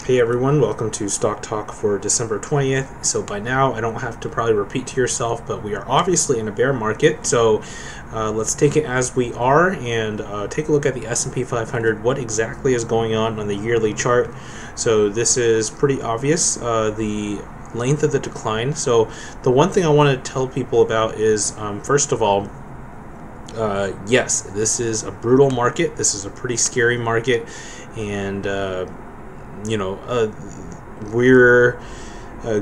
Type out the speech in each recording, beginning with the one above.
Hey everyone, welcome to Stock Talk for December 20th. So by now, I don't have to probably repeat to yourself, but we are obviously in a bear market. So let's take it as we are and take a look at the S&P 500, what exactly is going on the yearly chart. So this is pretty obvious, the length of the decline. So the one thing I want to tell people about is, first of all, yes, this is a brutal market. This is a pretty scary market, and we're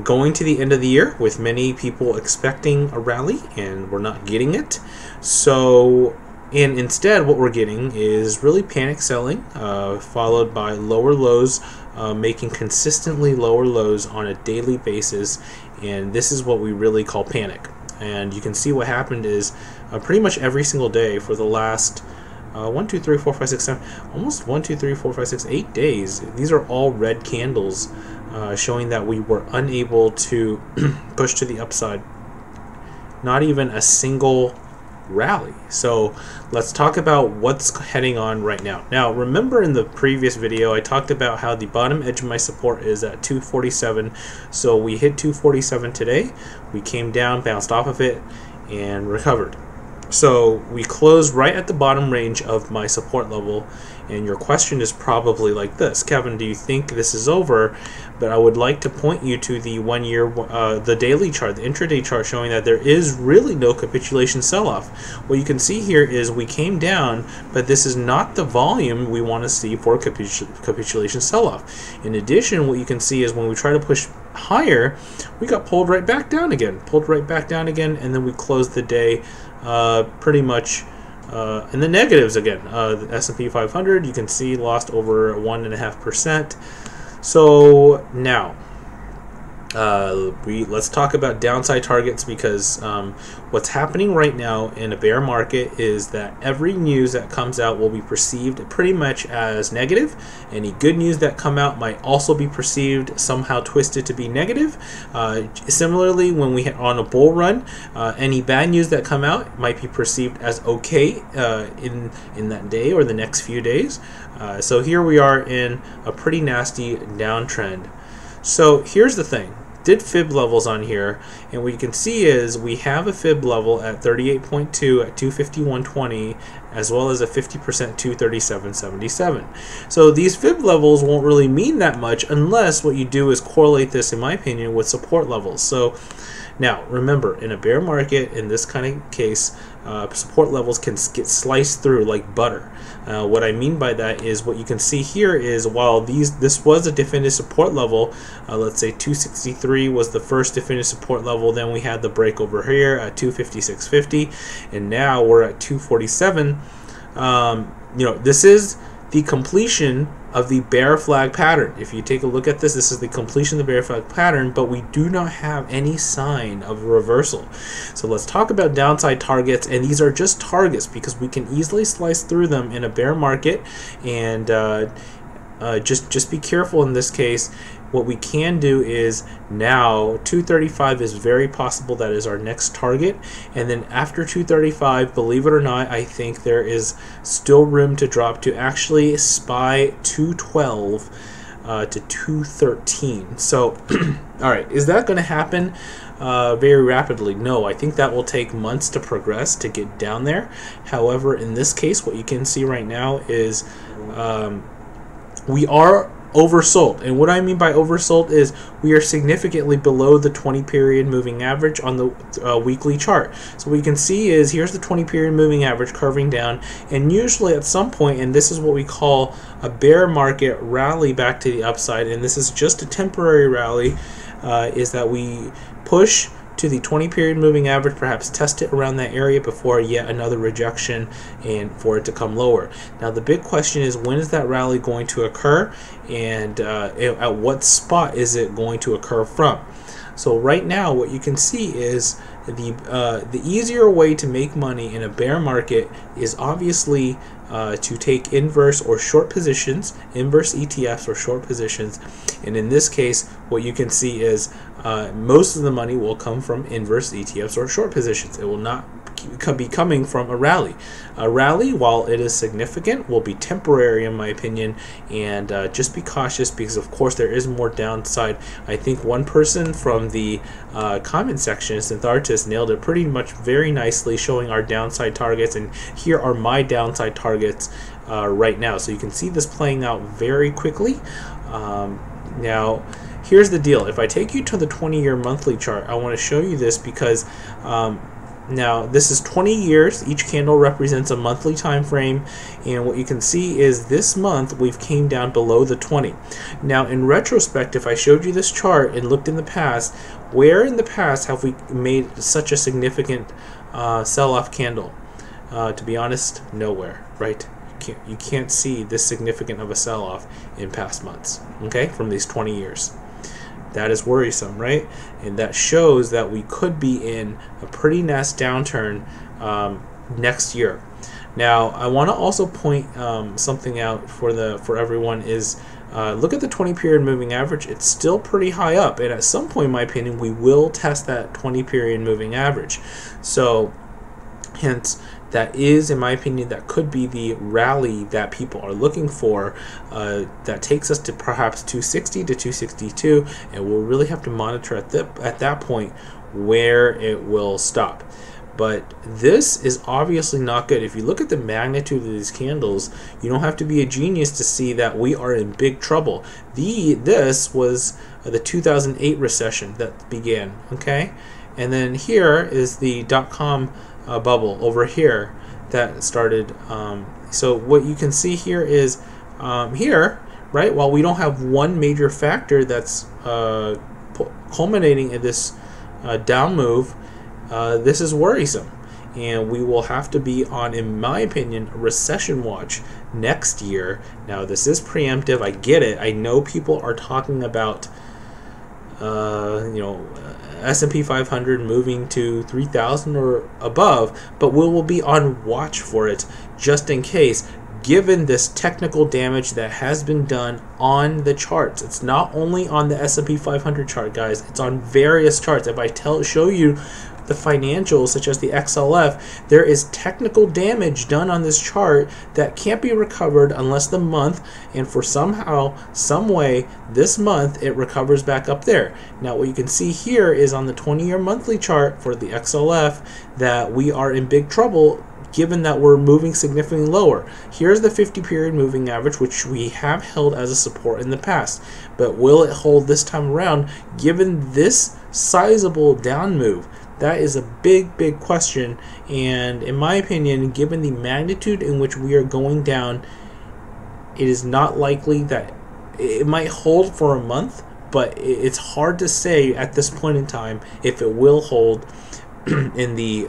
going to the end of the year with many people expecting a rally, and we're not getting it. So, and instead, what we're getting is really panic selling, followed by lower lows, making consistently lower lows on a daily basis, and this is what we really call panic. And you can see what happened is pretty much every single day for the last 1, 2, 3, 4, 5, 6, 7, almost 1, 2, 3, 4, 5, 6, 8 days. These are all red candles showing that we were unable to push to the upside. Not even a single rally. So let's talk about what's heading on right now. Now remember, in the previous video I talked about how the bottom edge of my support is at 247. So we hit 247 today. We came down, bounced off of it, and recovered. So we closed right at the bottom range of my support level, and your question is probably like this: Kevin, do you think this is over? But I would like to point you to the 1 year, the daily chart, the intraday chart, showing that there is really no capitulation sell-off. What you can see here is we came down, but this is not the volume we want to see for capitulation sell-off. In addition, what you can see is when we try to push higher, we got pulled right back down again, and then we closed the day pretty much in the negatives again. The S&P 500, you can see, lost over 1.5%. So now let's talk about downside targets, because what's happening right now in a bear market is that every news that comes out will be perceived pretty much as negative. Any good news that come out might also be perceived somehow twisted to be negative. Similarly, when we hit on a bull run, any bad news that come out might be perceived as okay in that day or the next few days. So here we are in a pretty nasty downtrend. So here's the thing. Did fib levels on here, and what you can see is we have a fib level at 38.2 at 251.20, as well as a 50% 237.77. So these fib levels won't really mean that much unless what you do is correlate this, in my opinion, with support levels. So now remember, in a bear market, in this kind of case, support levels can get sliced through like butter. What I mean by that is what you can see here is, while this was a definitive support level, let's say 263 was the first definitive support level, then we had the break over here at 256.50, and now we're at 247. This is the completion of the bear flag pattern. If you take a look at this is the completion of the bear flag pattern, but we do not have any sign of a reversal. So let's talk about downside targets, and these are just targets because we can easily slice through them in a bear market, and just be careful in this case. What we can do is, now 235 is very possible that is our next target, and then after 235, believe it or not, I think there is still room to drop to actually SPY 212 to 213. So all right, is that going to happen very rapidly? No, I think that will take months to progress to get down there. However, in this case, what you can see right now is we are oversold. And what I mean by oversold is we are significantly below the 20 period moving average on the weekly chart. So what you can see is, here's the 20 period moving average curving down, and usually at some point, and this is what we call a bear market rally back to the upside, and this is just a temporary rally, is that we push to the 20 period moving average, perhaps test it around that area before yet another rejection and for it to come lower. Now the big question is, when is that rally going to occur, and at what spot is it going to occur from? So right now what you can see is the easier way to make money in a bear market is obviously to take inverse or short positions, inverse ETFs or short positions. And in this case, what you can see is most of the money will come from inverse ETFs or short positions. It will not be coming from a rally. A rally, while it is significant, will be temporary in my opinion, and just be cautious because of course there is more downside. I think one person from the comment section, Synthartis, nailed it pretty much very nicely, showing our downside targets, and here are my downside targets right now. So you can see this playing out very quickly. Now here's the deal. If I take you to the 20-year monthly chart, I want to show you this because now this is 20 years. Each candle represents a monthly time frame, and what you can see is this month we've came down below the 20. Now in retrospect, if I showed you this chart and looked in the past, where in the past have we made such a significant sell-off candle? To be honest, nowhere, right? You can't see this significant of a sell-off in past months, okay, from these 20 years. That is worrisome, right? And that shows that we could be in a pretty nasty downturn next year. Now, I want to also point something out for everyone is look at the 20-period moving average. It's still pretty high up, and at some point, in my opinion, we will test that 20-period moving average. So, hence, that is, in my opinion, that could be the rally that people are looking for, that takes us to perhaps 260 to 262, and we'll really have to monitor at that point where it will stop. But this is obviously not good. If you look at the magnitude of these candles, you don't have to be a genius to see that we are in big trouble. This was the 2008 recession that began, okay? And then here is the dot-com bubble over here that started. So what you can see here is here, right, while we don't have one major factor that's culminating in this down move, this is worrisome, and we will have to be on, in my opinion, recession watch next year. Now this is preemptive, I get it. I know people are talking about S&P 500 moving to 3,000 or above, but we will be on watch for it just in case, given this technical damage that has been done on the charts. It's not only on the S&P 500 chart, guys, it's on various charts. If I show you the financials, such as the XLF, there is technical damage done on this chart that can't be recovered unless the month, and for somehow, some way, this month it recovers back up there. Now what you can see here is on the 20-year monthly chart for the XLF that we are in big trouble, given that we're moving significantly lower. Here's the 50-period moving average, which we have held as a support in the past, but will it hold this time around given this sizable down move? That is a big question, and in my opinion, given the magnitude in which we are going down, it is not likely that it might hold for a month, but it's hard to say at this point in time if it will hold in the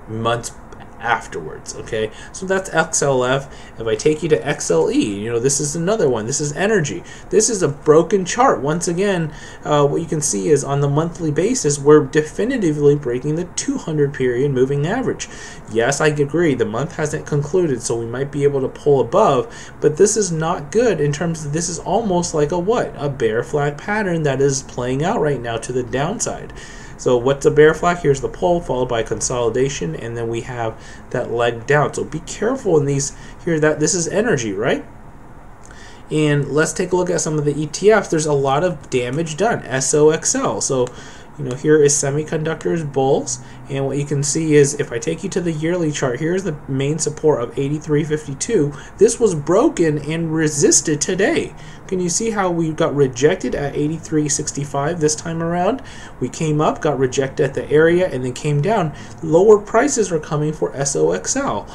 months afterwards. Okay, so that's XLF. If I take you to XLE, this is another one. This is energy. This is a broken chart. Once again, what you can see is on the monthly basis, we're definitively breaking the 200-period moving average. Yes, I agree, the month hasn't concluded, so we might be able to pull above, but this is not good in terms of, this is almost like a bear flag pattern that is playing out right now to the downside. So what's a bear flag? Here's the pull followed by consolidation, and then we have that leg down. So be careful in these here. That this is energy, right? And let's take a look at some of the ETFs. There's a lot of damage done. SOXL. So here is semiconductors bulls, and what you can see is if I take you to the yearly chart, here's the main support of 83.52. This was broken and resisted today. Can you see how we got rejected at 83.65 this time around? We came up, got rejected at the area, and then came down. Lower prices are coming for SOXL.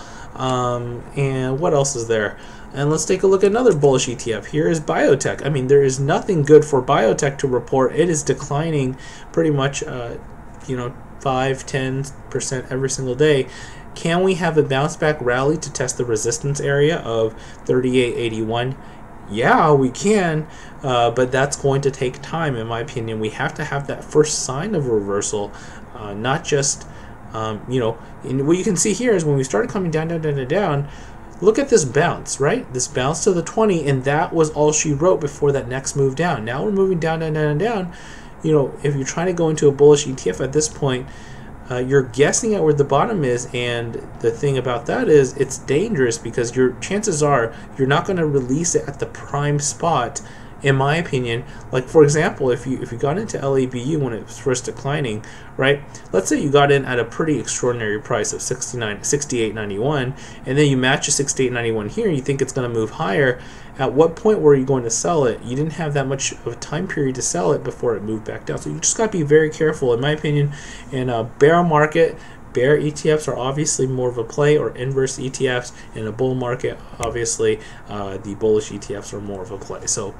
And what else is there? And let's take a look at another bullish ETF. Here is Biotech. I mean, there is nothing good for Biotech to report. It is declining pretty much, 5-10% every single day. Can we have a bounce back rally to test the resistance area of 38.81? Yeah, we can, but that's going to take time, in my opinion. We have to have that first sign of reversal, not just, and what you can see here is when we started coming down, look at this bounce, right? This bounce to the 20, and that was all she wrote before that next move down. Now we're moving down. If you're trying to go into a bullish ETF at this point, you're guessing at where the bottom is, and the thing about that is it's dangerous because your chances are you're not going to release it at the prime spot, in my opinion. Like, for example, if you got into LABU when it was first declining, right? Let's say you got in at a pretty extraordinary price of 68.91, and then you match a 68.91 here, you think it's going to move higher. At what point were you going to sell it? You didn't have that much of a time period to sell it before it moved back down. So you just got to be very careful, in my opinion. In a bear market, bear ETFs are obviously more of a play, or inverse ETFs. In a bull market, obviously, the bullish ETFs are more of a play. So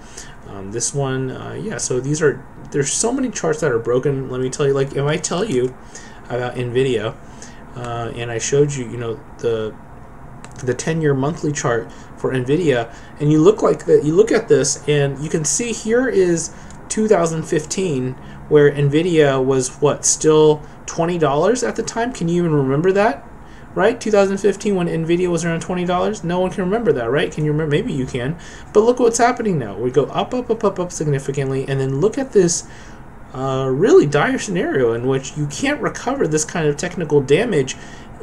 this one, yeah, so there's so many charts that are broken. Let me tell you, like if I tell you about NVIDIA, and I showed you, the 10-year monthly chart for NVIDIA, and you look at this, and you can see here is 2015, where NVIDIA was still $20 at the time. Can you even remember that? Right? 2015, when NVIDIA was around $20. No one can remember that, right? Can you remember? Maybe you can. But look what's happening now. We go up, up, up, up, up significantly, and then look at this really dire scenario in which you can't recover this kind of technical damage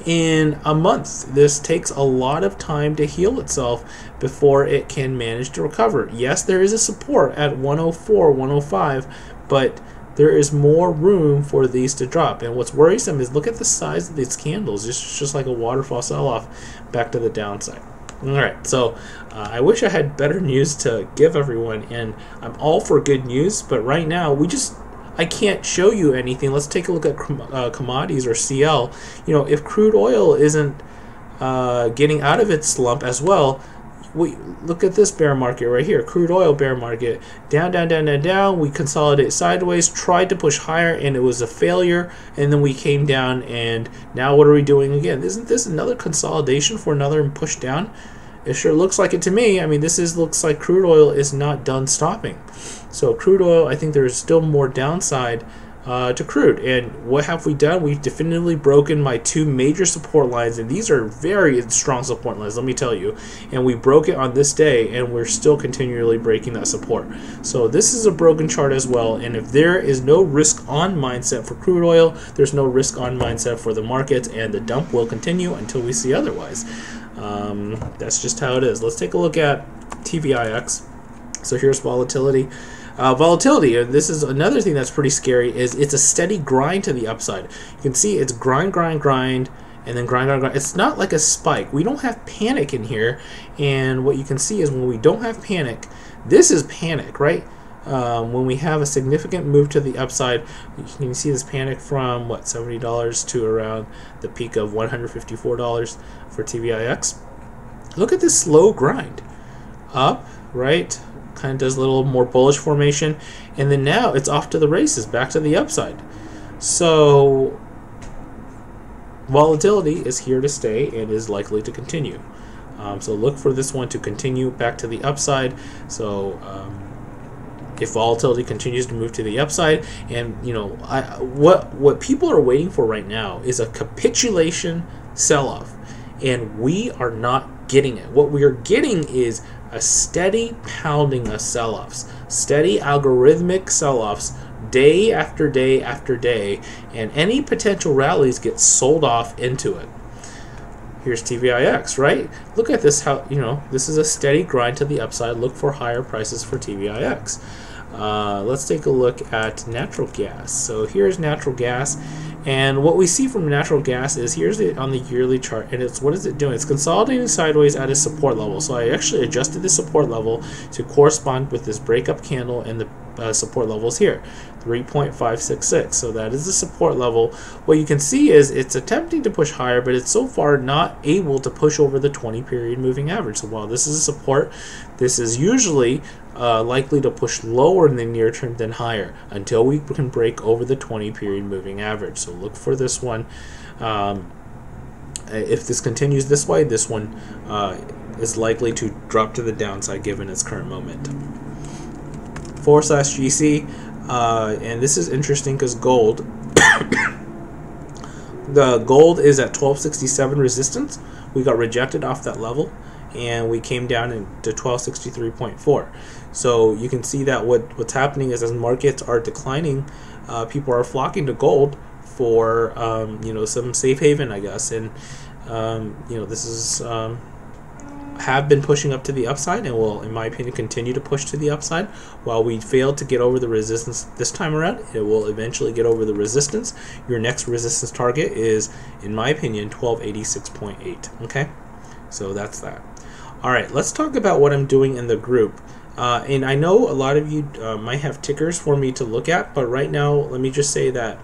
in a month. This takes a lot of time to heal itself before it can manage to recover. Yes, there is a support at 104, 105, but there is more room for these to drop. And what's worrisome is look at the size of these candles. It's just like a waterfall sell-off back to the downside. Alright, so I wish I had better news to give everyone, and I'm all for good news, but right now I can't show you anything. Let's take a look at commodities or CL. If crude oil isn't getting out of its slump as well, look at this bear market right here. Crude oil bear market. Down, down, down, down, down. We consolidate sideways, tried to push higher, and it was a failure. And then we came down, and now what are we doing again? Isn't this another consolidation for another push down? It sure looks like it to me. I mean, looks like crude oil is not done stopping. So crude oil, I think there's still more downside to crude. And what have we done? We've definitively broken my two major support lines, and these are very strong support lines, let me tell you. And we broke it on this day, and we're still continually breaking that support. So this is a broken chart as well, and if there is no risk on mindset for crude oil, there's no risk on mindset for the markets, and the dump will continue until we see otherwise. That's just how it is. Let's take a look at TVIX. So here's volatility. Volatility, and this is another thing that's pretty scary, is it's a steady grind to the upside. You can see it's grind, grind, grind, and then grind, grind, grind. It's not like a spike. We don't have panic in here, and what you can see is when we don't have panic, this is panic, right? When we have a significant move to the upside, you can see this panic from $70 to around the peak of $154 for TVIX. Look at this slow grind up, right? Kind of does a little more bullish formation, and then now it's off to the races, back to the upside. So volatility is here to stay and is likely to continue. So look for this one to continue back to the upside. So if volatility continues to move to the upside, and what people are waiting for right now is a capitulation sell-off, and we are not getting it. What we are getting is a steady pounding of sell-offs, steady algorithmic sell-offs, day after day after day, and any potential rallies get sold off into it. Here's TVIX, right? Look at this, how this is a steady grind to the upside. Look for higher prices for TVIX. Let's take a look at natural gas. So here's natural gas, and what we see from natural gas is here's it on the yearly chart, and what is it doing? It's consolidating sideways at a support level. So I actually adjusted the support level to correspond with this breakup candle and the support levels here, 3.566. So that is the support level. What you can see is it's attempting to push higher, but it's so far not able to push over the 20-period moving average. So while this is a support, this is usually likely to push lower in the near term than higher until we can break over the 20-period moving average. So look for this one. If this continues this way, this one is likely to drop to the downside given its current momentum. 4/GC, and this is interesting because gold, the gold is at 1267 resistance. We got rejected off that level, and we came down into 1263.4. So you can see that what's happening is as markets are declining, people are flocking to gold for some safe haven, I guess. And this is have been pushing up to the upside and will, in my opinion, continue to push to the upside. While we failed to get over the resistance this time around, it will eventually get over the resistance. Your next resistance target is, in my opinion, 1286.8. Okay, so that's that. All right, let's talk about what I'm doing in the group. And I know a lot of you might have tickers for me to look at, but right now, let me just say that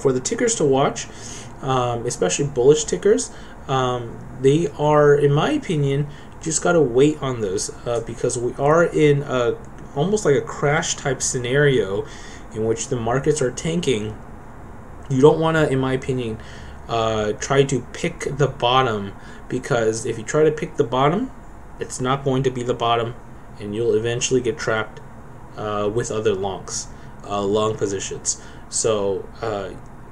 for the tickers to watch, especially bullish tickers, they are, in my opinion, just got to wait on those because we are in almost like a crash type scenario in which the markets are tanking. You don't want to, in my opinion, try to pick the bottom, because if you try to pick the bottom, it's not going to be the bottom, and you'll eventually get trapped with other long positions. So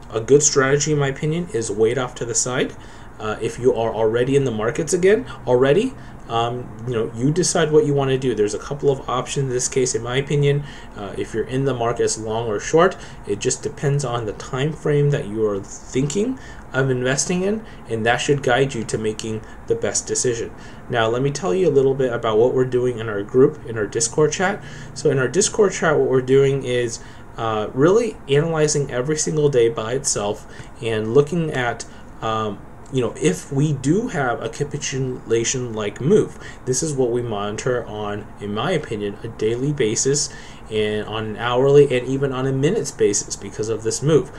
a good strategy, in my opinion, is wait off to the side. If you are already in the markets again, you decide what you want to do. There's a couple of options in this case, in my opinion. If you're in the markets long or short, it just depends on the time frame that you are thinking of investing in, and that should guide you to making the best decision. Now, let me tell you a little bit about what we're doing in our group, in our Discord chat. So in our Discord chat, what we're doing is really analyzing every single day by itself and looking at if we do have a capitulation-like move. This is what we monitor on, in my opinion, a daily basis, and on an hourly and even on a minutes basis because of this move.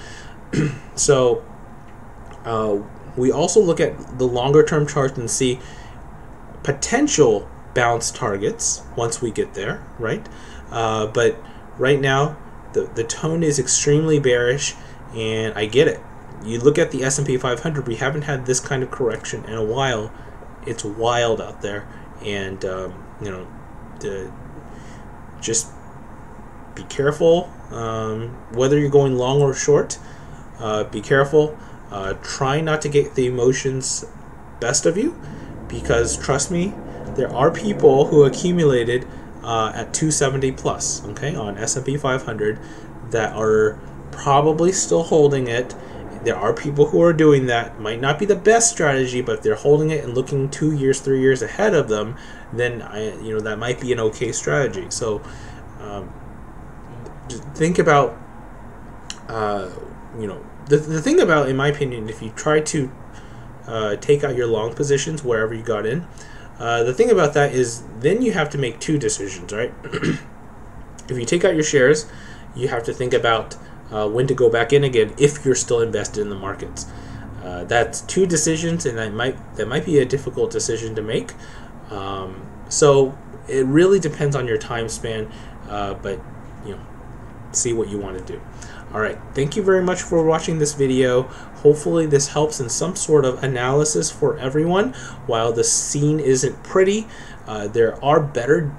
So we also look at the longer-term charts and see potential bounce targets once we get there, right? But right now, the tone is extremely bearish, and I get it. You look at the S&P 500, we haven't had this kind of correction in a while. It's wild out there, and just be careful. Whether you're going long or short, be careful. Try not to get the emotions best of you, because trust me, there are people who accumulated at 270 plus, okay, on S&P 500 that are probably still holding it. There are people who are doing that. Might not be the best strategy, but if they're holding it and looking 2 years, 3 years ahead of them, then that might be an okay strategy. So think about the thing about, in my opinion, if you try to take out your long positions wherever you got in, the thing about that is then you have to make two decisions, right? If you take out your shares, you have to think about when to go back in again if you're still invested in the markets. That's two decisions, and that might be a difficult decision to make. So it really depends on your time span, but see what you want to do. All right, thank you very much for watching this video. Hopefully this helps in some sort of analysis for everyone. While the scene isn't pretty, there are better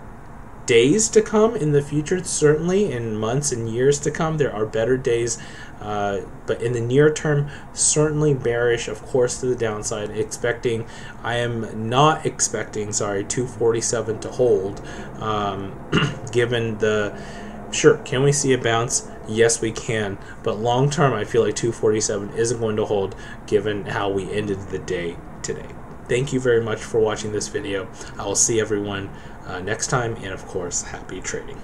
days to come in the future. Certainly in months and years to come, there are better days, but in the near term, certainly bearish, of course, to the downside. I am not expecting 247 to hold, given the can we see a bounce? Yes, we can, but long term, I feel like 247 isn't going to hold given how we ended the day today. Thank you very much for watching this video. I will see everyone next time, and of course, happy trading.